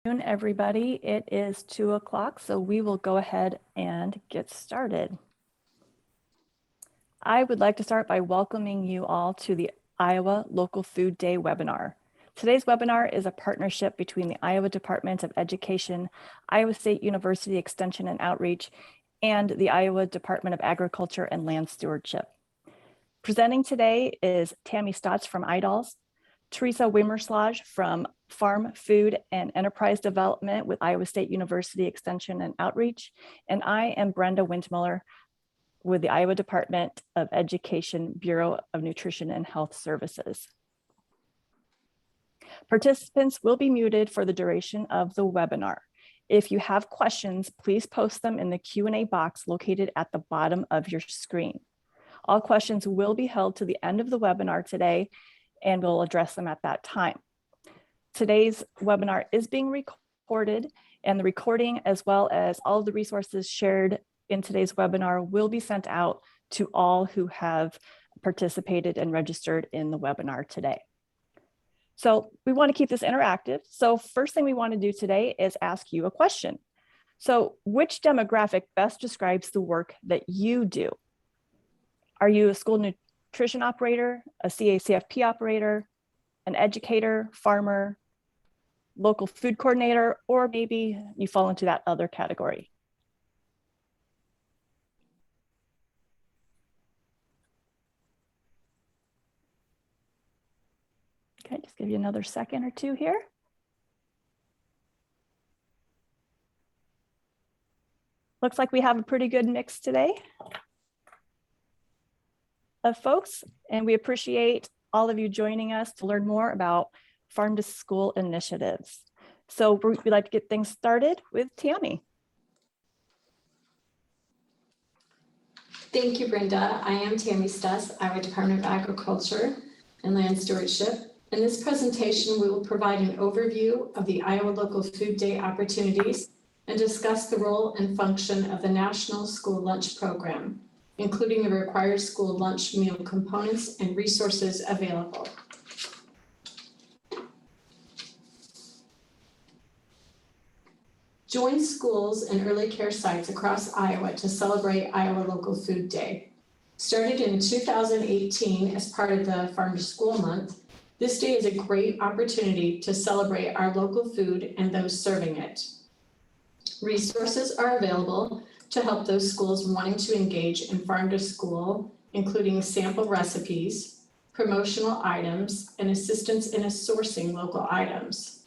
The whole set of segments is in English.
Everybody, it is 2 o'clock, so we will go ahead and get started. I would like to start by welcoming you all to the Iowa Local Food Day webinar. Today's webinar is a partnership between the Iowa Department of Education, Iowa State University Extension and Outreach, and the Iowa Department of Agriculture and Land Stewardship. Presenting today is Tammy Stotts from IDALS, Teresa Wimmerslage from Farm, Food, and Enterprise Development with Iowa State University Extension and Outreach, and I am Brenda Windmiller with the Iowa Department of Education, Bureau of Nutrition and Health Services. Participants will be muted for the duration of the webinar. If you have questions, please post them in the Q&A box located at the bottom of your screen. All questions will be held to the end of the webinar today, and we'll address them at that time. Today's webinar is being recorded, and the recording, as well as all of the resources shared in today's webinar, will be sent out to all who have participated and registered in the webinar today. So we want to keep this interactive. So first thing we want to do today is ask you a question. So which demographic best describes the work that you do? Are you a school nutrition operator, a CACFP operator, an educator, farmer, local food coordinator, or maybe you fall into that other category? Okay, just give you another second or two here. Looks like we have a pretty good mix today of folks, and we appreciate all of you joining us to learn more about farm to school initiatives. So we'd like to get things started with Tammy. Thank you, Brenda. I am Tammy Stotts, Iowa Department of Agriculture and Land Stewardship. In this presentation, we will provide an overview of the Iowa Local Food Day opportunities and discuss the role and function of the National School Lunch Program, including the required school lunch meal components and resources available. Join schools and early care sites across Iowa to celebrate Iowa Local Food Day. Started in 2018 as part of the Farm to School Month, this day is a great opportunity to celebrate our local food and those serving it. Resources are available to help those schools wanting to engage in farm to school, including sample recipes, promotional items, and assistance in sourcing local items.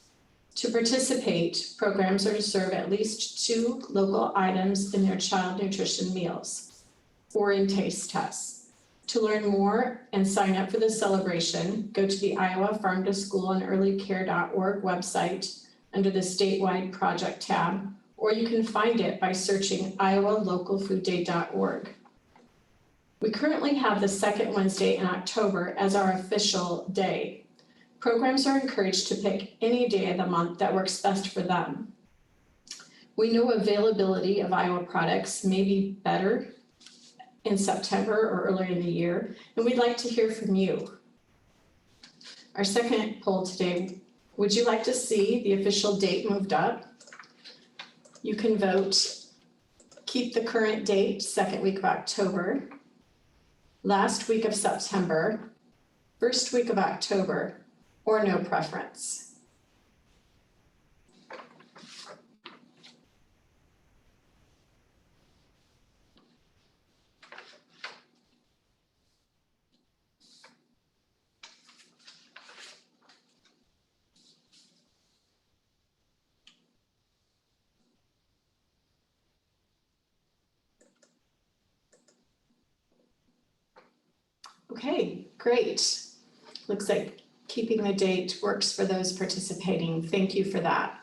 To participate, programs are to serve at least 2 local items in their child nutrition meals or in taste tests. To learn more and sign up for the celebration, go to the Iowa Farm to School and EarlyCare.org website under the statewide project tab, or you can find it by searching iowalocalfoodday.org. We currently have the second Wednesday in October as our official day. Programs are encouraged to pick any day of the month that works best for them. We know availability of Iowa products may be better in September or earlier in the year, and we'd like to hear from you. Our second poll today, would you like to see the official date moved up? You can vote keep the current date, second week of October, last week of September, first week of October, or no preference. Okay, great. Looks like keeping the date works for those participating. Thank you for that.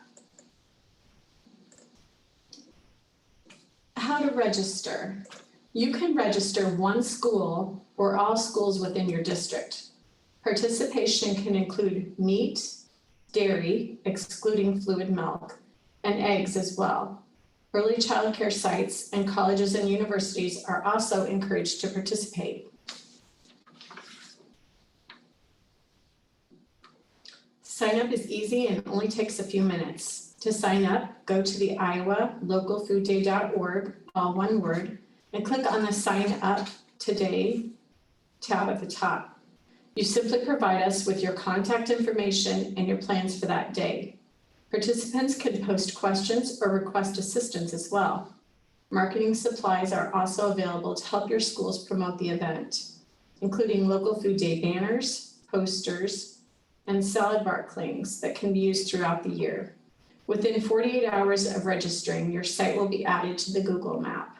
How to register. You can register one school or all schools within your district. Participation can include meat, dairy, excluding fluid milk, and eggs as well. Early child care sites and colleges and universities are also encouraged to participate. Sign up is easy and only takes a few minutes. To sign up, go to the iowalocalfoodday.org, all one word, and click on the Sign Up Today tab at the top. You simply provide us with your contact information and your plans for that day. Participants can post questions or request assistance as well. Marketing supplies are also available to help your schools promote the event, including local food day banners, posters, and salad bar clings that can be used throughout the year. Within 48 hours of registering, your site will be added to the Google map.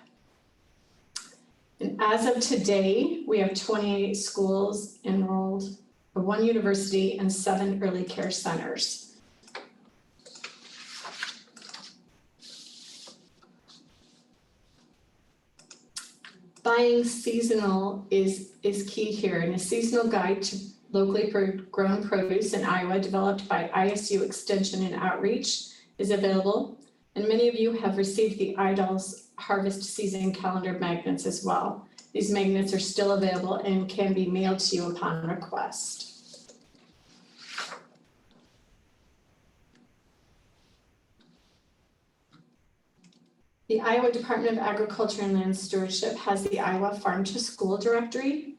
And as of today, we have 28 schools enrolled, 1 university, and 7 early care centers. Buying seasonal is key here, and a seasonal guide to locally grown produce in Iowa developed by ISU Extension and Outreach is available, and many of you have received the IDOL's harvest season calendar magnets as well. These magnets are still available and can be mailed to you upon request. The Iowa Department of Agriculture and Land Stewardship has the Iowa Farm to School directory.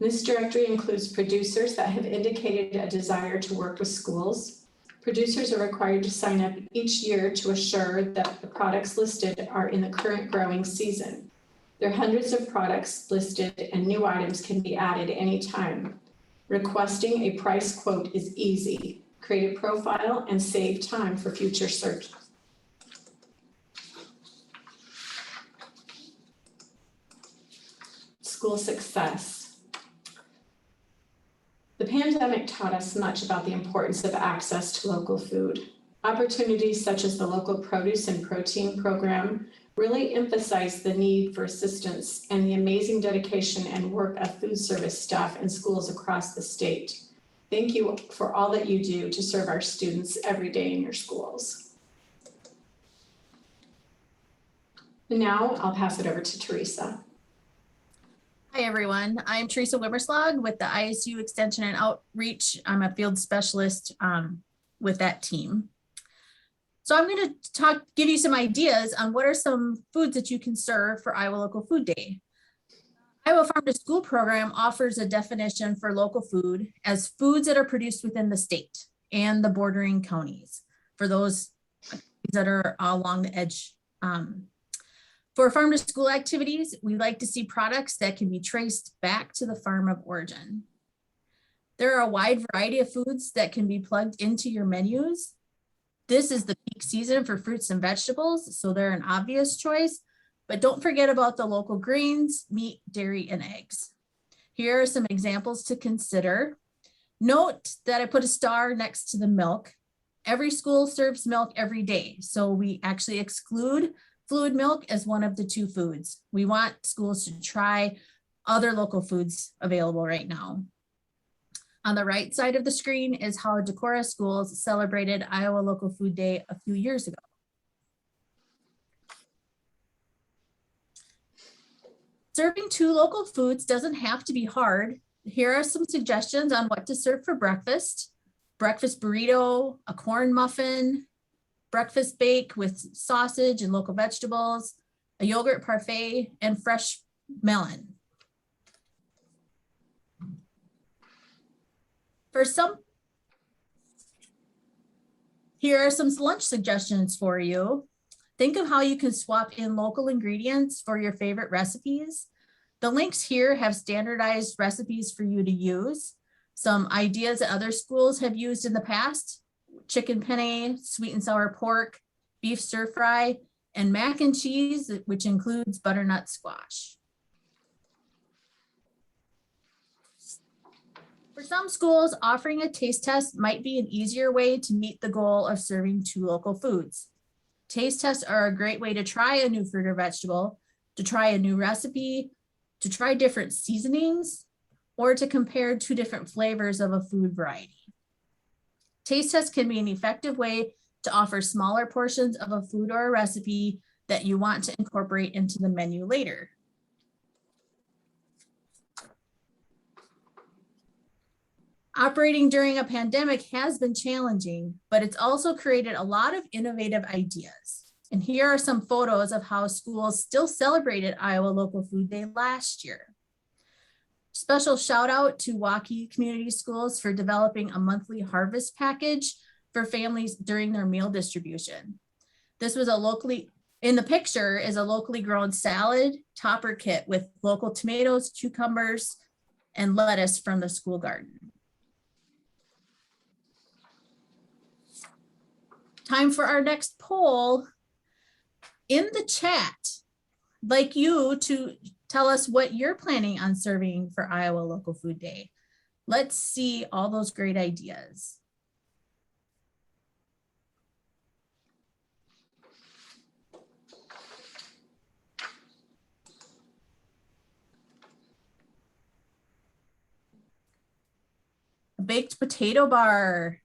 This directory includes producers that have indicated a desire to work with schools. Producers are required to sign up each year to assure that the products listed are in the current growing season. There are hundreds of products listed and new items can be added anytime. Requesting a price quote is easy. Create a profile and save time for future search. School success. The pandemic taught us much about the importance of access to local food. Opportunities such as the local produce and protein program really emphasize the need for assistance and the amazing dedication and work of food service staff in schools across the state. Thank you for all that you do to serve our students every day in your schools. And now I'll pass it over to Teresa. Hi, everyone. I'm Teresa Wimmerslag with the ISU Extension and Outreach. I'm a field specialist with that team. So I'm going to give you some ideas on what are some foods that you can serve for Iowa Local Food Day. Iowa Farm to School program offers a definition for local food as foods that are produced within the state and the bordering counties for those that are along the edge. For farm to school activities, we like to see products that can be traced back to the farm of origin. There are a wide variety of foods that can be plugged into your menus. This is the peak season for fruits and vegetables, so they're an obvious choice, but don't forget about the local grains, meat, dairy, and eggs. Here are some examples to consider. Note that I put a star next to the milk. Every school serves milk every day, so we actually exclude fluid milk as one of the 2 foods. We want schools to try other local foods available right now. On the right side of the screen is how Decorah schools celebrated Iowa Local Food Day a few years ago. Serving 2 local foods doesn't have to be hard. Here are some suggestions on what to serve for breakfast. Breakfast burrito, a corn muffin, breakfast bake with sausage and local vegetables, a yogurt parfait, and fresh melon. Here are some lunch suggestions for you. Think of how you can swap in local ingredients for your favorite recipes. The links here have standardized recipes for you to use. Some ideas that other schools have used in the past: chicken penne, sweet and sour pork, beef stir fry, and mac and cheese, which includes butternut squash. For some schools, offering a taste test might be an easier way to meet the goal of serving 2 local foods. Taste tests are a great way to try a new fruit or vegetable, to try a new recipe, to try different seasonings, or to compare 2 different flavors of a food variety. Taste tests can be an effective way to offer smaller portions of a food or a recipe that you want to incorporate into the menu later. Operating during a pandemic has been challenging, but it's also created a lot of innovative ideas. And here are some photos of how schools still celebrated Iowa Local Food Day last year. Special shout out to Waukee Community Schools for developing a monthly harvest package for families during their meal distribution. This was in the picture is a locally grown salad topper kit with local tomatoes, cucumbers, and lettuce from the school garden. Time for our next poll. In the chat, I'd like you to tell us what you're planning on serving for Iowa Local Food Day. Let's see all those great ideas. A baked potato bar.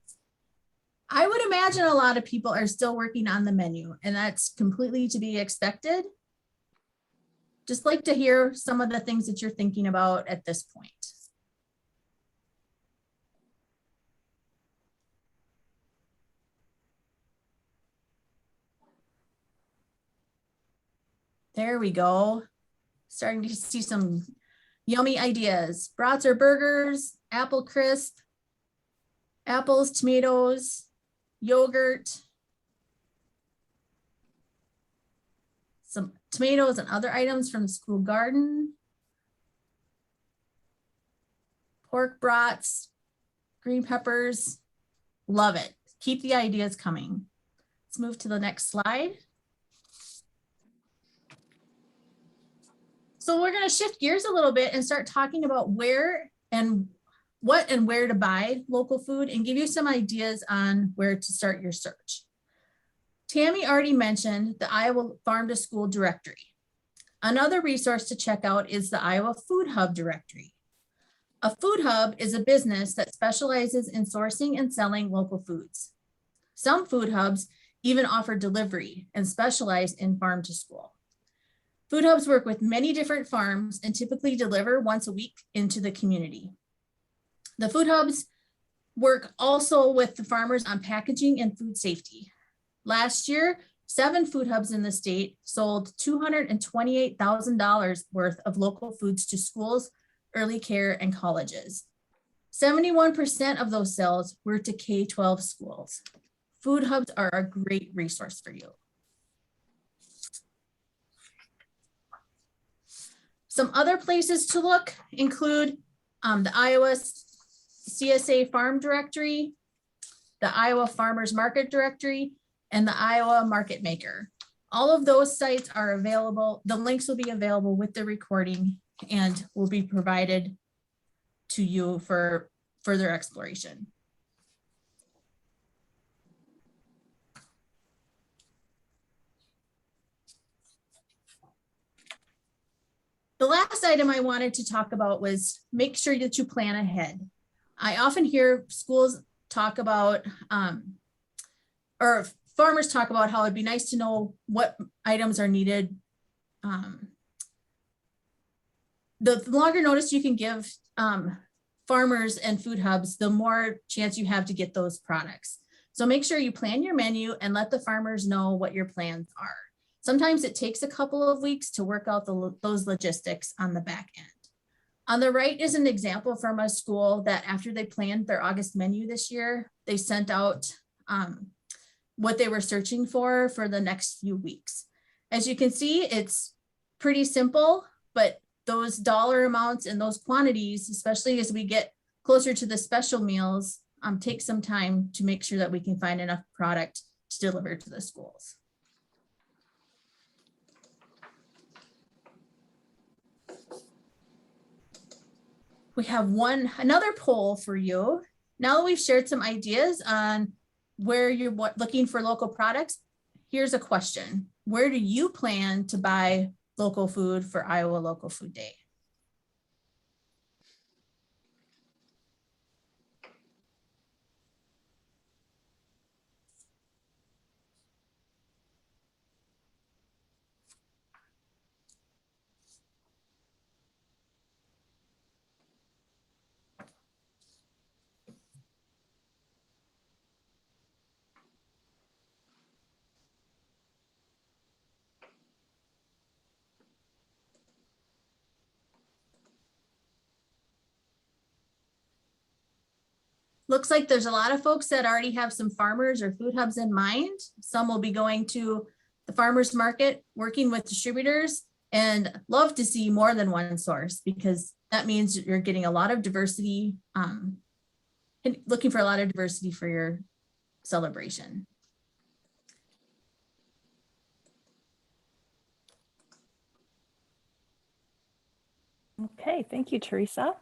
I would imagine a lot of people are still working on the menu, and that's completely to be expected. Just like to hear some of the things that you're thinking about at this point. There we go. Starting to see some yummy ideas. Brats or burgers, apple crisp, apples, tomatoes, yogurt, some tomatoes and other items from the school garden, pork brats, green peppers. Love it. Keep the ideas coming. Let's move to the next slide. So we're going to shift gears a little bit and start talking about where and what and where to buy local food and give you some ideas on where to start your search. Tammy already mentioned the Iowa Farm to School directory. Another resource to check out is the Iowa Food Hub directory. A food hub is a business that specializes in sourcing and selling local foods. Some food hubs even offer delivery and specialize in farm to school. Food hubs work with many different farms and typically deliver once a week into the community. The food hubs work also with the farmers on packaging and food safety. Last year, 7 food hubs in the state sold $228,000 worth of local foods to schools, early care, and colleges. 71% of those sales were to K-12 schools. Food hubs are a great resource for you. Some other places to look include the Iowa CSA Farm Directory, the Iowa Farmers Market Directory, and the Iowa Market Maker. All of those sites are available. The links will be available with the recording and will be provided to you for further exploration. The last item I wanted to talk about was make sure that you plan ahead. I often hear schools talk about, or farmers talk about how it'd be nice to know what items are needed. The longer notice you can give farmers and food hubs, the more chance you have to get those products. So make sure you plan your menu and let the farmers know what your plans are. Sometimes it takes a couple of weeks to work out those logistics on the back end. On the right is an example from a school that after they planned their August menu this year, they sent out what they were searching for the next few weeks. As you can see, it's pretty simple, but those dollar amounts and those quantities, especially as we get closer to the special meals, take some time to make sure that we can find enough product to deliver to the schools. We have another poll for you. Now that we've shared some ideas on where you're looking for local products, here's a question. Where do you plan to buy local food for Iowa Local Food Day? Looks like there's a lot of folks that already have some farmers or food hubs in mind. Some will be going to the farmers market, working with distributors, and love to see more than one source, because that means you're getting a lot of diversity, and looking for a lot of diversity for your celebration. Okay, thank you, Teresa.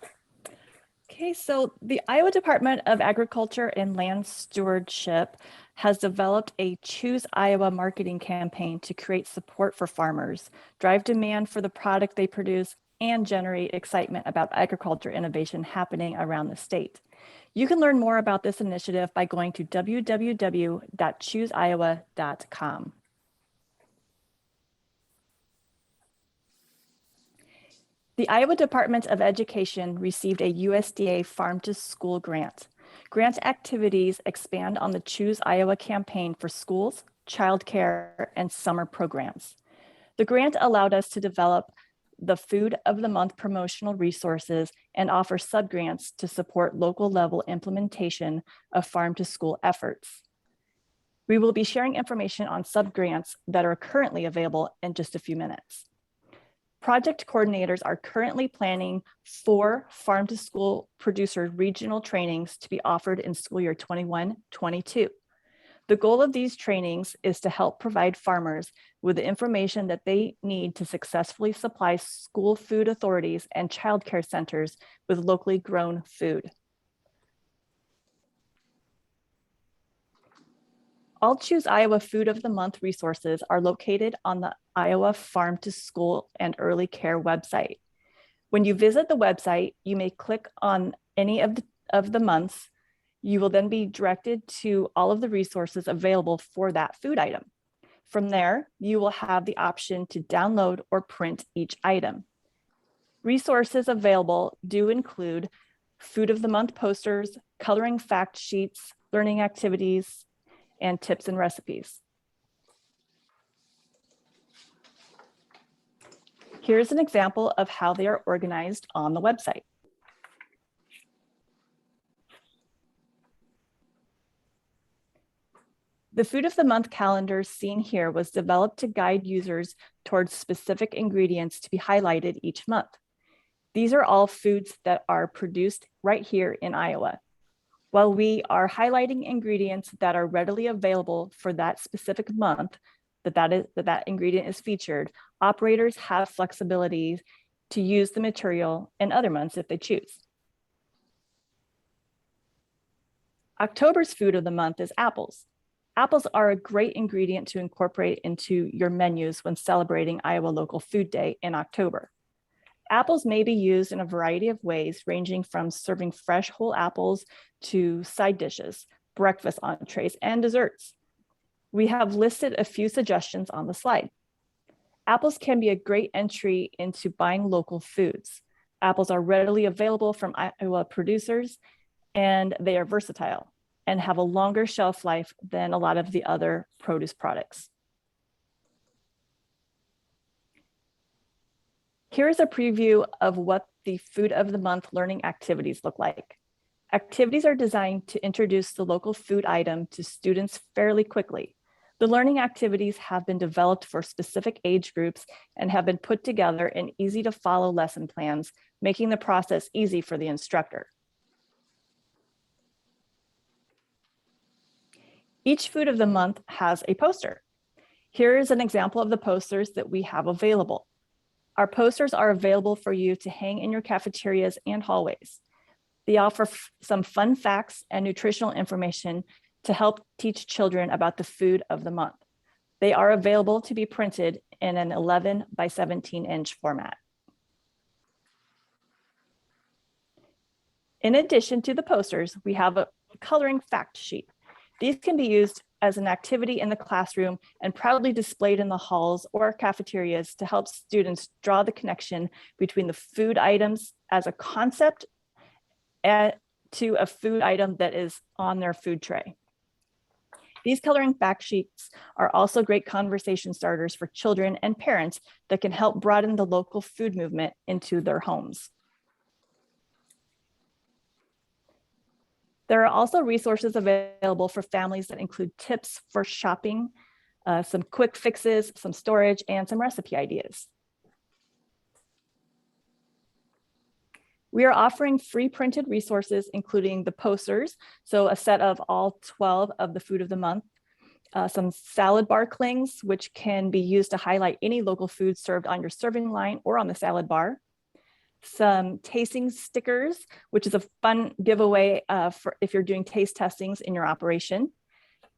Okay, so the Iowa Department of Agriculture and Land Stewardship has developed a Choose Iowa marketing campaign to create support for farmers, drive demand for the product they produce, and generate excitement about agriculture innovation happening around the state. You can learn more about this initiative by going to www.chooseiowa.com. The Iowa Department of Education received a USDA Farm to School grant. Grant activities expand on the Choose Iowa campaign for schools, childcare, and summer programs. The grant allowed us to develop the Food of the Month promotional resources and offer subgrants to support local level implementation of farm to school efforts. We will be sharing information on subgrants that are currently available in just a few minutes. Project coordinators are currently planning 4 farm to school producer regional trainings to be offered in school year 21-22. The goal of these trainings is to help provide farmers with the information that they need to successfully supply school food authorities and childcare centers with locally grown food. All Choose Iowa Food of the Month resources are located on the Iowa Farm to School and Early Care website. When you visit the website, you may click on any of the months. You will then be directed to all of the resources available for that food item. From there, you will have the option to download or print each item. Resources available do include Food of the Month posters, coloring fact sheets, learning activities, and tips and recipes. Here's an example of how they are organized on the website. The Food of the Month calendar seen here was developed to guide users towards specific ingredients to be highlighted each month. These are all foods that are produced right here in Iowa. While we are highlighting ingredients that are readily available for that specific month that ingredient is featured, operators have flexibility to use the material in other months if they choose. October's Food of the Month is apples. Apples are a great ingredient to incorporate into your menus when celebrating Iowa Local Food Day in October. Apples may be used in a variety of ways, ranging from serving fresh whole apples to side dishes, breakfast entrees, and desserts. We have listed a few suggestions on the slide. Apples can be a great entry into buying local foods. Apples are readily available from Iowa producers, and they are versatile and have a longer shelf life than a lot of the other produce products. Here's a preview of what the Food of the Month learning activities look like. Activities are designed to introduce the local food item to students fairly quickly. The learning activities have been developed for specific age groups and have been put together in easy to follow lesson plans, making the process easy for the instructor. Each Food of the Month has a poster. Here is an example of the posters that we have available. Our posters are available for you to hang in your cafeterias and hallways. They offer some fun facts and nutritional information to help teach children about the food of the month. They are available to be printed in an 11 by 17 inch format. In addition to the posters, we have a coloring fact sheet. These can be used as an activity in the classroom and proudly displayed in the halls or cafeterias to help students draw the connection between the food items as a concept to a food item that is on their food tray. These coloring fact sheets are also great conversation starters for children and parents that can help broaden the local food movement into their homes. There are also resources available for families that include tips for shopping, some quick fixes, some storage, and some recipe ideas. We are offering free printed resources, including the posters, so a set of all 12 of the food of the month, some salad bar clings, which can be used to highlight any local food served on your serving line or on the salad bar, some tasting stickers, which is a fun giveaway for if you're doing taste testings in your operation.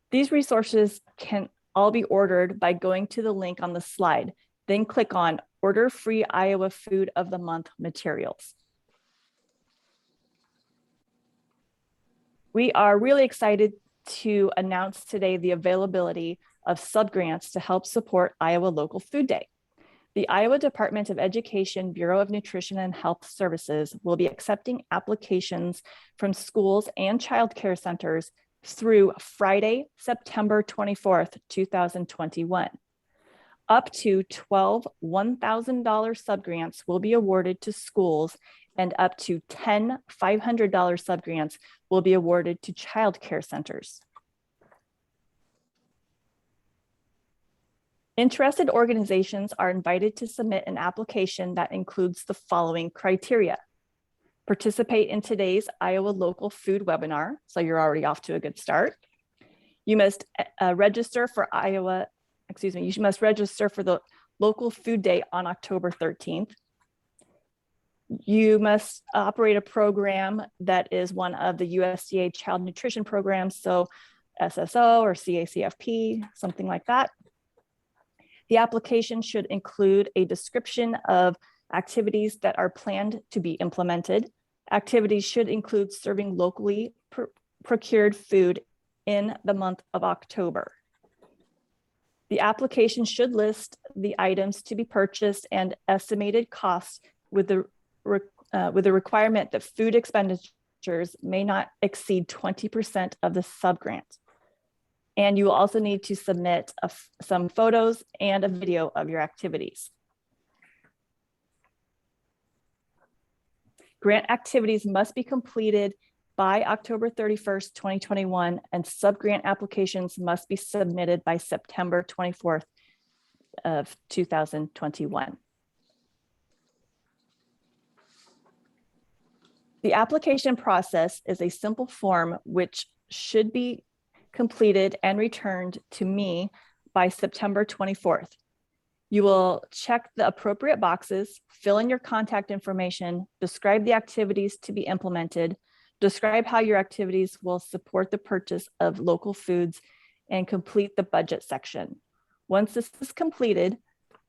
These resources can all be ordered by going to the link on the slide, then click on Order Free Iowa Food of the Month Materials. We are really excited to announce today the availability of subgrants to help support Iowa Local Food Day. The Iowa Department of Education Bureau of Nutrition and Health Services will be accepting applications from schools and child care centers through Friday, September 24th, 2021. Up to 12 $1,000 subgrants will be awarded to schools, and up to 10 $500 subgrants will be awarded to child care centers. Interested organizations are invited to submit an application that includes the following criteria: participate in today's Iowa Local Food webinar, so you're already off to a good start. You must register for you must register for the Local Food Day on October 13th. You must operate a program that is one of the USDA child nutrition programs, so SSO or CACFP, something like that. The application should include a description of activities that are planned to be implemented. Activities should include serving locally procured food in the month of October. The application should list the items to be purchased and estimated costs with the requirement that food expenditures may not exceed 20% of the subgrant. And you will also need to submit some photos and a video of your activities. Grant activities must be completed by October 31st, 2021, and subgrant applications must be submitted by September 24th of 2021. The application process is a simple form which should be completed and returned to me by September 24th. You will check the appropriate boxes, fill in your contact information, describe the activities to be implemented, describe how your activities will support the purchase of local foods, and complete the budget section. Once this is completed,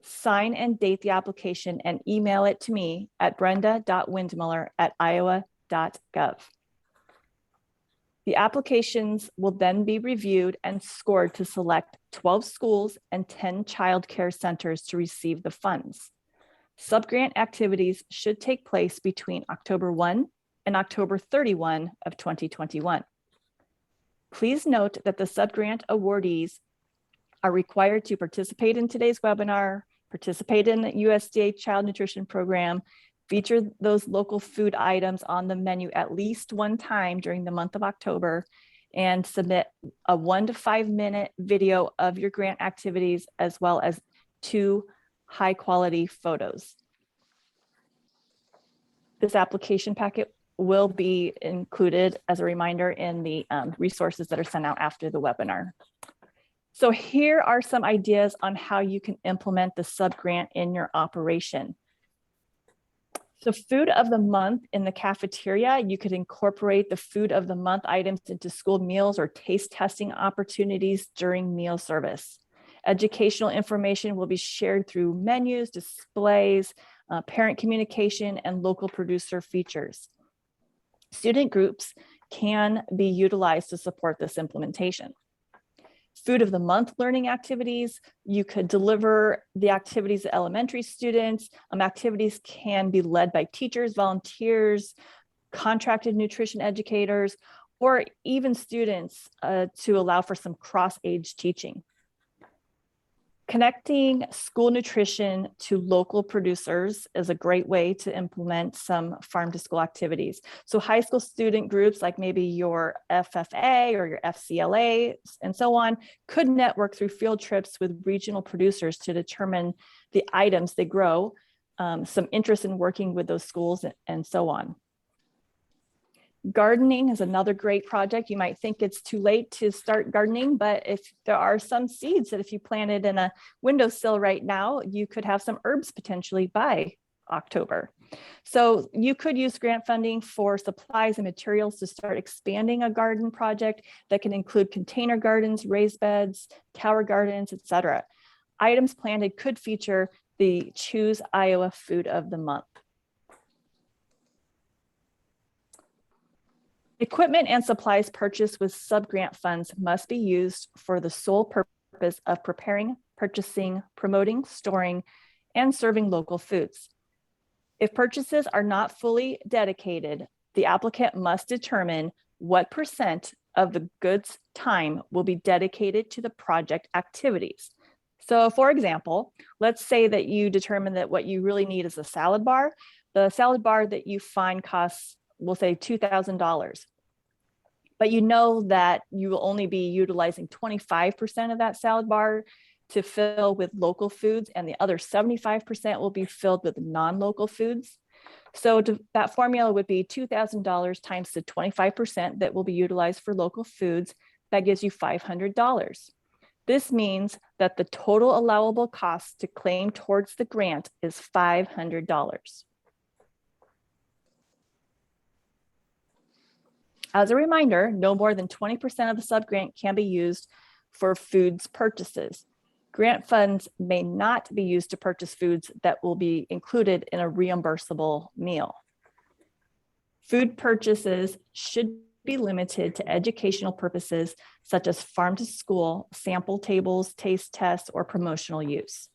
sign and date the application and email it to me at brenda.windmiller@iowa.gov. The applications will then be reviewed and scored to select 12 schools and 10 child care centers to receive the funds. Subgrant activities should take place between October 1 and October 31 of 2021. Please note that the subgrant awardees are required to participate in today's webinar, participate in the USDA Child Nutrition Program, feature those local food items on the menu at least one time during the month of October, and submit a 1 to 5 minute video of your grant activities, as well as 2 high quality photos. This application packet will be included as a reminder in the resources that are sent out after the webinar. So here are some ideas on how you can implement the subgrant in your operation. So food of the month in the cafeteria, you could incorporate the food of the month items into school meals or taste testing opportunities during meal service. Educational information will be shared through menus, displays, parent communication, and local producer features. Student groups can be utilized to support this implementation. Food of the month learning activities, you could deliver the activities to elementary students. Activities can be led by teachers, volunteers, contracted nutrition educators, or even students to allow for some cross-age teaching. Connecting school nutrition to local producers is a great way to implement some farm to school activities. So high school student groups like maybe your FFA or your FCLA and so on could network through field trips with regional producers to determine the items they grow, some interest in working with those schools and so on. Gardening is another great project. You might think it's too late to start gardening, but if there are some seeds that if you planted in a windowsill right now, you could have some herbs potentially by October. So you could use grant funding for supplies and materials to start expanding a garden project that can include container gardens, raised beds, tower gardens, etc. Items planted could feature the Choose Iowa Food of the Month. Equipment and supplies purchased with sub-grant funds must be used for the sole purpose of preparing, purchasing, promoting, storing, and serving local foods. If purchases are not fully dedicated, the applicant must determine what % of the goods' time will be dedicated to the project activities. So for example, let's say that you determine that what you really need is a salad bar. The salad bar that you find costs, we'll say $2,000. But you know that you will only be utilizing 25% of that salad bar to fill with local foods, and the other 75% will be filled with non-local foods. So that formula would be $2,000 times the 25% that will be utilized for local foods. That gives you $500. This means that the total allowable cost to claim towards the grant is $500. As a reminder, no more than 20% of the subgrant can be used for foods purchases. Grant funds may not be used to purchase foods that will be included in a reimbursable meal. Food purchases should be limited to educational purposes such as farm to school, sample tables, taste tests, or promotional use.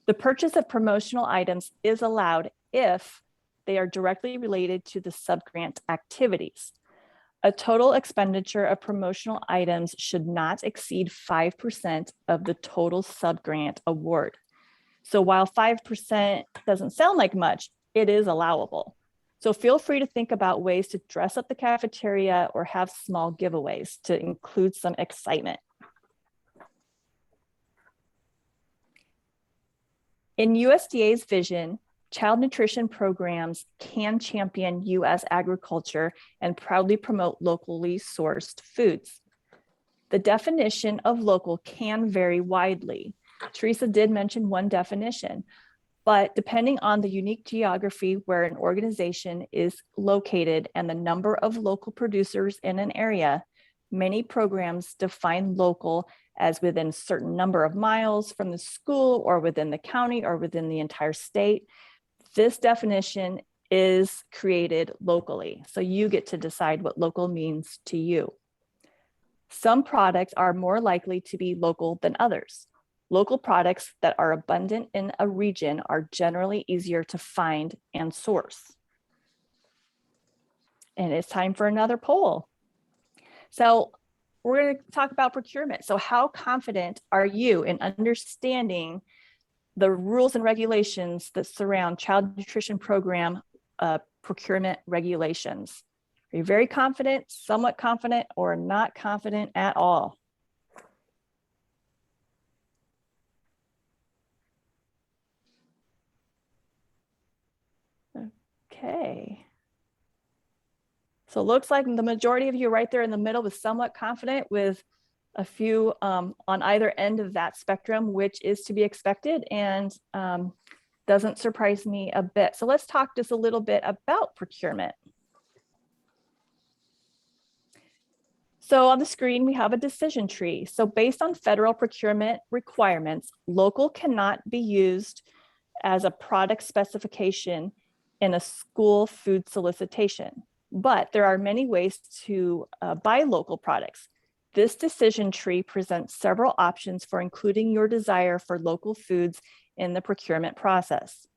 The purchase of promotional items is allowed if they are directly related to the subgrant activities. A total expenditure of promotional items should not exceed 5% of the total subgrant award. So while 5% doesn't sound like much, it is allowable. So feel free to think about ways to dress up the cafeteria or have small giveaways to include some excitement. In USDA's vision, child nutrition programs can champion U.S. agriculture and proudly promote locally sourced foods. The definition of local can vary widely. Teresa did mention one definition, but depending on the unique geography where an organization is located and the number of local producers in an area, many programs define local as within a certain number of miles from the school or within the county or within the entire state. This definition is created locally, so you get to decide what local means to you. Some products are more likely to be local than others. Local products that are abundant in a region are generally easier to find and source. And it's time for another poll. So we're going to talk about procurement. So how confident are you in understanding the rules and regulations that surround child nutrition program procurement regulations? Are you very confident, somewhat confident, or not confident at all? Okay. So it looks like the majority of you right there in the middle was somewhat confident, with a few on either end of that spectrum, which is to be expected and doesn't surprise me a bit. So let's talk just a little bit about procurement. So on the screen, we have a decision tree. So based on federal procurement requirements, local cannot be used as a product specification in a school food solicitation, but there are many ways to buy local products. This decision tree presents several options for including your desire for local foods in the procurement process.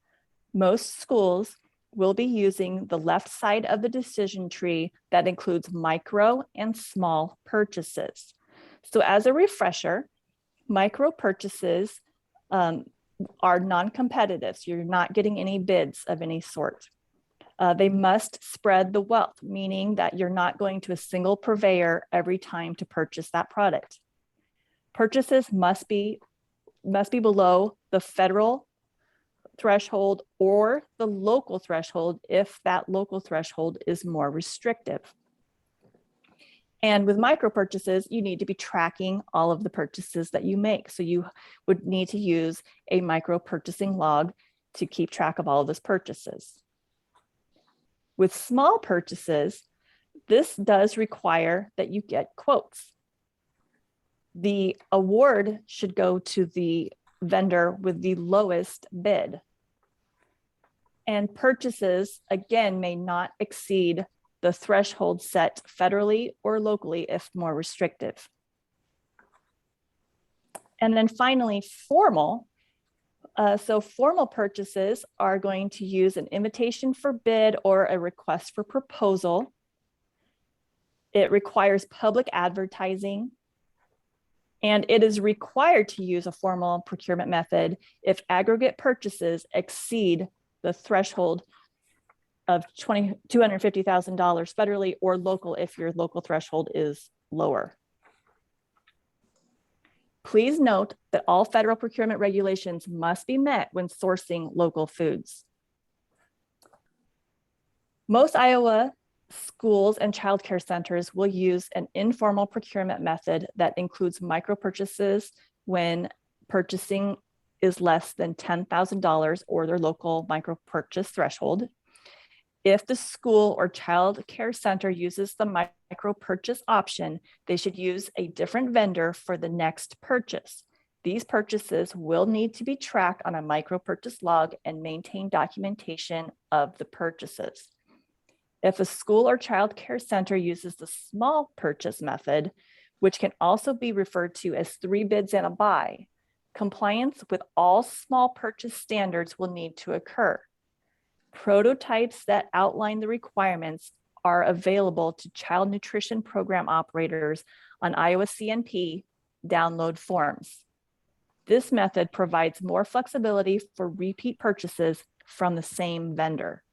Most schools will be using the left side of the decision tree that includes micro and small purchases. So as a refresher, micro purchases are non-competitive. So you're not getting any bids of any sort. They must spread the wealth, meaning that you're not going to a single purveyor every time to purchase that product. Purchases must be below the federal threshold or the local threshold if that local threshold is more restrictive. And with micro purchases, you need to be tracking all of the purchases that you make. So you would need to use a micro purchasing log to keep track of all of those purchases. With small purchases, this does require that you get quotes. The award should go to the vendor with the lowest bid. And purchases, again, may not exceed the threshold set federally or locally if more restrictive. And then finally, formal. So formal purchases are going to use an invitation for bid or a request for proposal. It requires public advertising. And it is required to use a formal procurement method if aggregate purchases exceed the threshold of $250,000 federally or local if your local threshold is lower. Please note that all federal procurement regulations must be met when sourcing local foods. Most Iowa schools and childcare centers will use an informal procurement method that includes micro purchases when purchasing is less than $10,000 or their local micro purchase threshold. If the school or child care center uses the micro purchase option, they should use a different vendor for the next purchase. These purchases will need to be tracked on a micro purchase log and maintain documentation of the purchases. If a school or child care center uses the small purchase method, which can also be referred to as 3 bids and a buy, compliance with all small purchase standards will need to occur. Prototypes that outline the requirements are available to child nutrition program operators on Iowa CNP download forms. This method provides more flexibility for repeat purchases from the same vendor.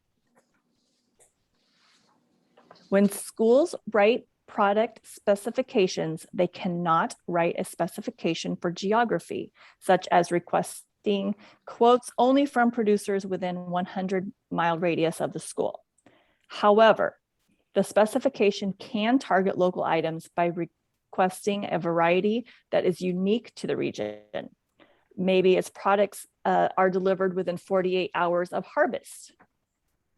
When schools write product specifications, they cannot write a specification for geography, such as requesting quotes only from producers within 100-mile radius of the school. However, the specification can target local items by requesting a variety that is unique to the region. Maybe its products are delivered within 48 hours of harvest,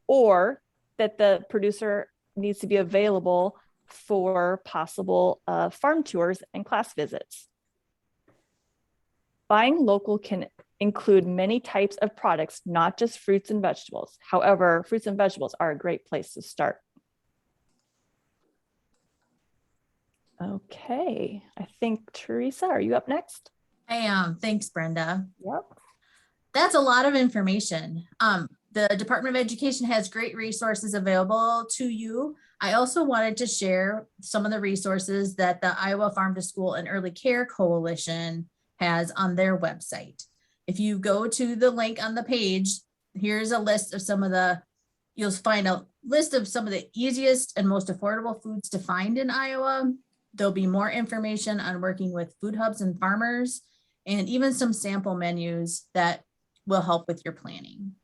or that the producer needs to be available for possible farm tours and class visits. Buying local can include many types of products, not just fruits and vegetables. However, fruits and vegetables are a great place to start. Okay, I think Teresa, are you up next? I am. Thanks, Brenda. Yep. That's a lot of information. The Department of Education has great resources available to you. I also wanted to share some of the resources that the Iowa Farm to School and Early Care Coalition has on their website. If you go to the link on the page, here's a list of you'll find a list of some of the easiest and most affordable foods to find in Iowa. There'll be more information on working with food hubs and farmers, and even some sample menus that will help with your planning.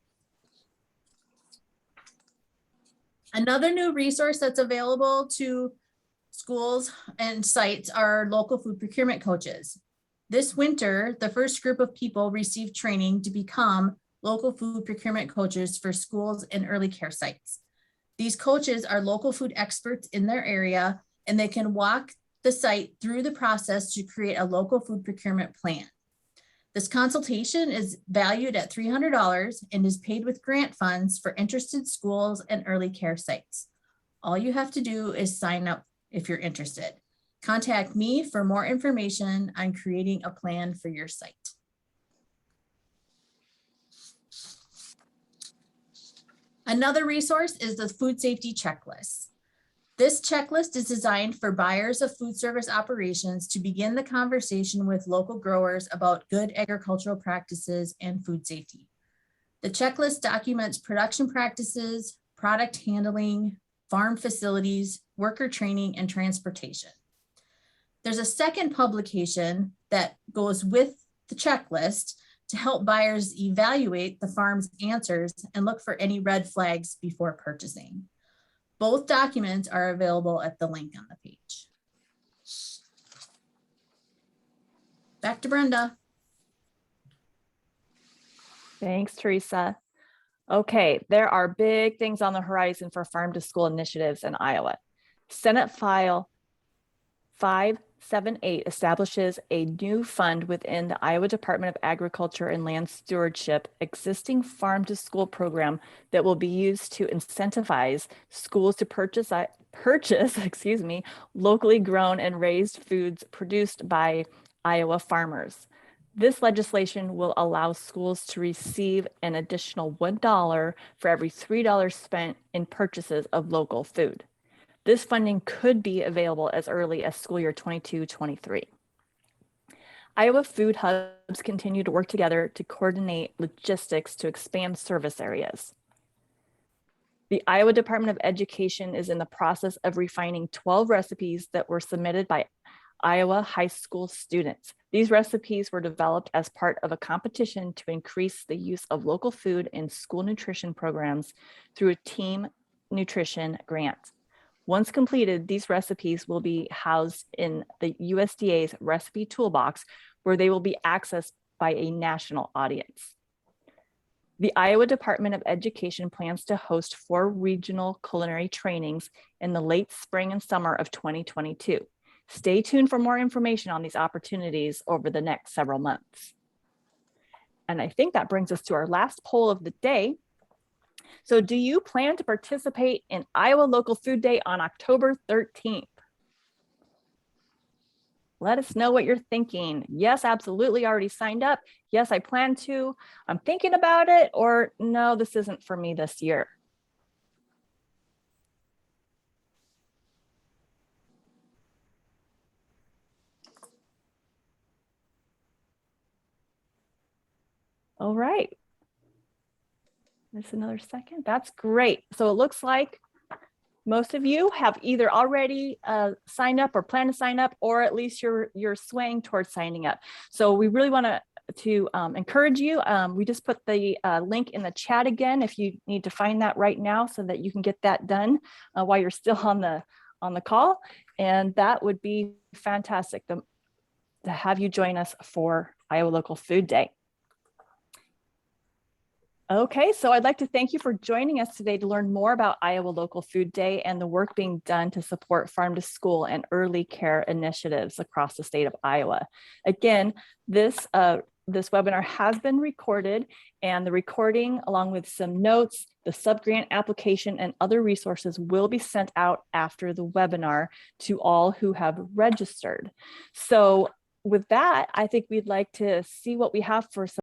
Another new resource that's available to schools and sites are local food procurement coaches. This winter, the first group of people received training to become local food procurement coaches for schools and early care sites. These coaches are local food experts in their area, and they can walk the site through the process to create a local food procurement plan. This consultation is valued at $300 and is paid with grant funds for interested schools and early care sites. All you have to do is sign up if you're interested. Contact me for more information on creating a plan for your site. Another resource is the food safety checklist. This checklist is designed for buyers of food service operations to begin the conversation with local growers about good agricultural practices and food safety. The checklist documents production practices, product handling, farm facilities, worker training, and transportation. There's a second publication that goes with the checklist to help buyers evaluate the farm's answers and look for any red flags before purchasing. Both documents are available at the link on the page. Back to Brenda. Thanks, Teresa. Okay, there are big things on the horizon for farm to school initiatives in Iowa. Senate File 578 establishes a new fund within the Iowa Department of Agriculture and Land Stewardship existing farm to school program that will be used to incentivize schools to purchase locally grown and raised foods produced by Iowa farmers. This legislation will allow schools to receive an additional $1 for every $3 spent in purchases of local food. This funding could be available as early as school year 22-23. Iowa food hubs continue to work together to coordinate logistics to expand service areas. The Iowa Department of Education is in the process of refining 12 recipes that were submitted by Iowa high school students. These recipes were developed as part of a competition to increase the use of local food in school nutrition programs through a team nutrition grant. Once completed, these recipes will be housed in the USDA's recipe toolbox, where they will be accessed by a national audience. The Iowa Department of Education plans to host 4 regional culinary trainings in the late spring and summer of 2022. Stay tuned for more information on these opportunities over the next several months. And I think that brings us to our last poll of the day. So do you plan to participate in Iowa Local Food Day on October 13th? Let us know what you're thinking. Yes, absolutely, already signed up. Yes, I plan to. I'm thinking about it. Or no, this isn't for me this year. All right. Just another second. That's great. So it looks like most of you have either already signed up or plan to sign up, or at least you're swaying towards signing up. So we really want to encourage you. We just put the link in the chat again if you need to find that right now, so that you can get that done while you're still on the call. And that would be fantastic to have you join us for Iowa Local Food Day. Okay, so I'd like to thank you for joining us today to learn more about Iowa Local Food Day and the work being done to support farm to school and early care initiatives across the state of Iowa. Again, this webinar has been recorded, and the recording, along with some notes, the subgrant application, and other resources will be sent out after the webinar to all who have registered. So with that, I think we'd like to see what we have for some